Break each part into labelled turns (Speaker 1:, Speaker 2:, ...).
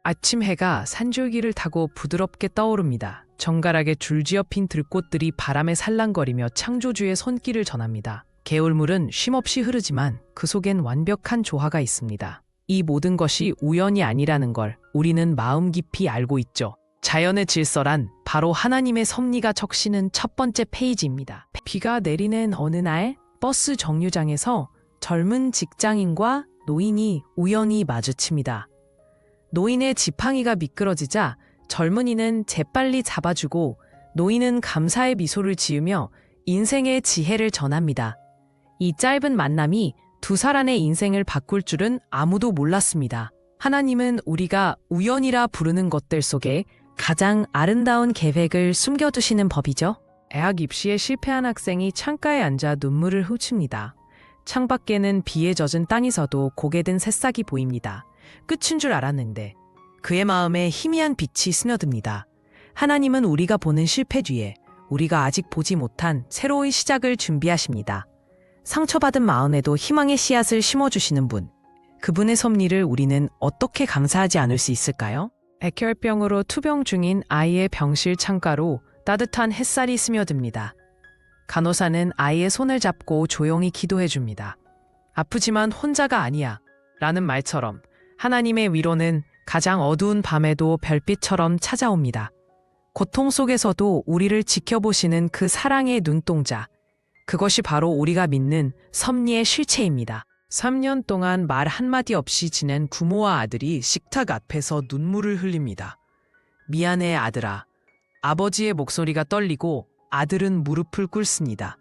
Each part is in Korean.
Speaker 1: 아침 해가 산줄기를 타고 부드럽게 떠오릅니다. 정갈하게 줄지어 핀 들꽃들이 바람에 살랑거리며 창조주의 손길을 전합니다. 개울물은 쉼없이 흐르지만 그 속엔 완벽한 조화가 있습니다. 이 모든 것이 우연이 아니라는 걸 우리는 마음 깊이 알고 있죠. 자연의 질서란 바로 하나님의 섭리가 적시는 첫 번째 페이지입니다. 비가 내리는 어느 날 버스 정류장에서 젊은 직장인과 노인이 우연히 마주칩니다. 노인의 지팡이가 미끄러지자 젊은이는 재빨리 잡아주고 노인은 감사의 미소를 지으며 인생의 지혜를 전합니다. 이 짧은 만남이 두 사람의 인생을 바꿀 줄은 아무도 몰랐습니다. 하나님은 우리가 우연이라 부르는 것들 속에 가장 아름다운 계획을 숨겨두시는 법이죠. 대학 입시에 실패한 학생이 창가에 앉아 눈물을 훔칩니다. 창밖에는 비에 젖은 땅에서도 고개 든 새싹이 보입니다. 끝인 줄 알았는데 그의 마음에 희미한 빛이 스며듭니다. 하나님은 우리가 보는 실패 뒤에 우리가 아직 보지 못한 새로운 시작을 준비하십니다. 상처받은 마음에도 희망의 씨앗을 심어주시는 분, 그분의 섭리를 우리는 어떻게 감사하지 않을 수 있을까요? 백혈병으로 투병 중인 아이의 병실 창가로 따뜻한 햇살이 스며듭니다. 간호사는 아이의 손을 잡고 조용히 기도해 줍니다. 아프지만 혼자가 아니야 라는 말처럼 하나님의 위로는 가장 어두운 밤에도 별빛처럼 찾아옵니다. 고통 속에서도 우리를 지켜보시는 그 사랑의 눈동자, 그것이 바로 우리가 믿는 섭리의 실체입니다. 3년 동안 말 한마디 없이 지낸 부모와 아들이 식탁 앞에서 눈물을 흘립니다. 미안해 아들아. 아버지의 목소리가 떨리고 아들은 무릎을 꿇습니다.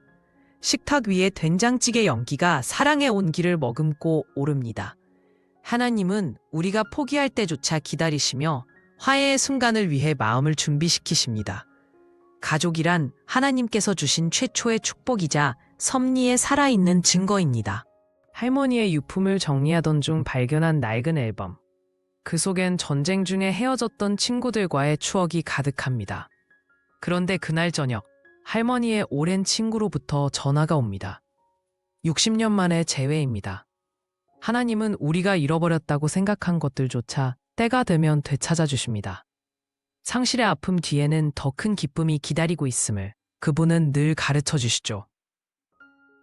Speaker 1: 식탁 위에 된장찌개 연기가 사랑의 온기를 머금고 오릅니다. 하나님은 우리가 포기할 때조차 기다리시며 화해의 순간을 위해 마음을 준비시키십니다. 가족이란 하나님께서 주신 최초의 축복이자 섭리에 살아있는 증거입니다. 할머니의 유품을 정리하던 중 발견한 낡은 앨범. 그 속엔 전쟁 중에 헤어졌던 친구들과의 추억이 가득합니다. 그런데 그날 저녁, 할머니의 오랜 친구로부터 전화가 옵니다. 60년 만의 재회입니다. 하나님은 우리가 잃어버렸다고 생각한 것들조차 때가 되면 되찾아 주십니다. 상실의 아픔 뒤에는 더 큰 기쁨이 기다리고 있음을 그분은 늘 가르쳐 주시죠.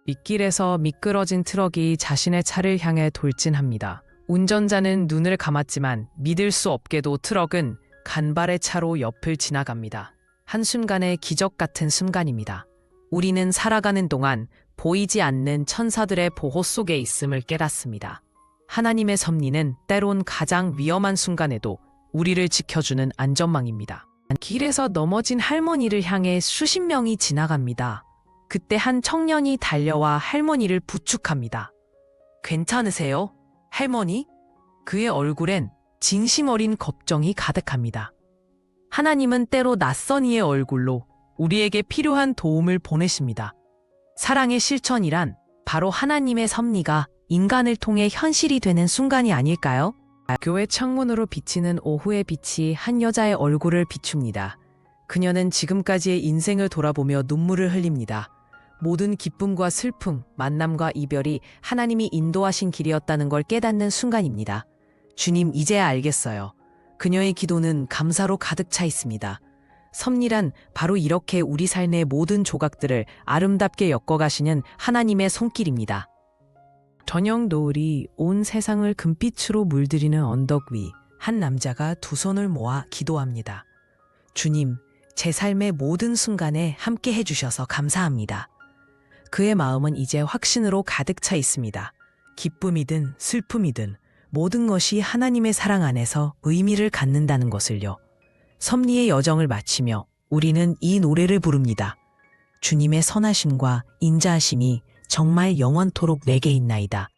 Speaker 1: 밑길에서 미끄러진 트럭이 자신의 차를 향해 돌진합니다. 운전자는 눈을 감았지만 믿을 수 없게도 트럭은 간발의 차로 옆을 지나갑니다. 한순간의 기적 같은 순간입니다. 우리는 살아가는 동안 보이지 않는 천사들의 보호 속에 있음을 깨닫습니다. 하나님의 섭리는 때론 가장 위험한 순간에도 우리를 지켜주는 안전망입니다. 길에서 넘어진 할머니를 향해 수십 명이 지나갑니다. 그때 한 청년이 달려와 할머니를 부축합니다. 괜찮으세요? 할머니? 그의 얼굴엔 진심 어린 걱정이 가득합니다. 하나님은 때로 낯선 이의 얼굴로 우리에게 필요한 도움을 보내십니다. 사랑의 실천이란 바로 하나님의 섭리가 인간을 통해 현실이 되는 순간이 아닐까요? 교회 창문으로 비치는 오후의 빛이 한 여자의 얼굴을 비춥니다. 그녀는 지금까지의 인생을 돌아보며 눈물을 흘립니다. 모든 기쁨과 슬픔, 만남과 이별이 하나님이 인도하신 길이었다는 걸 깨닫는 순간입니다. 주님, 이제야 알겠어요. 그녀의 기도는 감사로 가득 차 있습니다. 섭리란 바로 이렇게 우리 삶의 모든 조각들을 아름답게 엮어가시는 하나님의 손길입니다. 저녁 노을이 온 세상을 금빛으로 물들이는 언덕 위, 한 남자가 두 손을 모아 기도합니다. 주님, 제 삶의 모든 순간에 함께 해주셔서 감사합니다. 그의 마음은 이제 확신으로 가득 차 있습니다. 기쁨이든 슬픔이든 모든 것이 하나님의 사랑 안에서 의미를 갖는다는 것을요. 섭리의 여정을 마치며 우리는 이 노래를 부릅니다. 주님의 선하심과 인자하심이 정말 영원토록 내게 있나이다.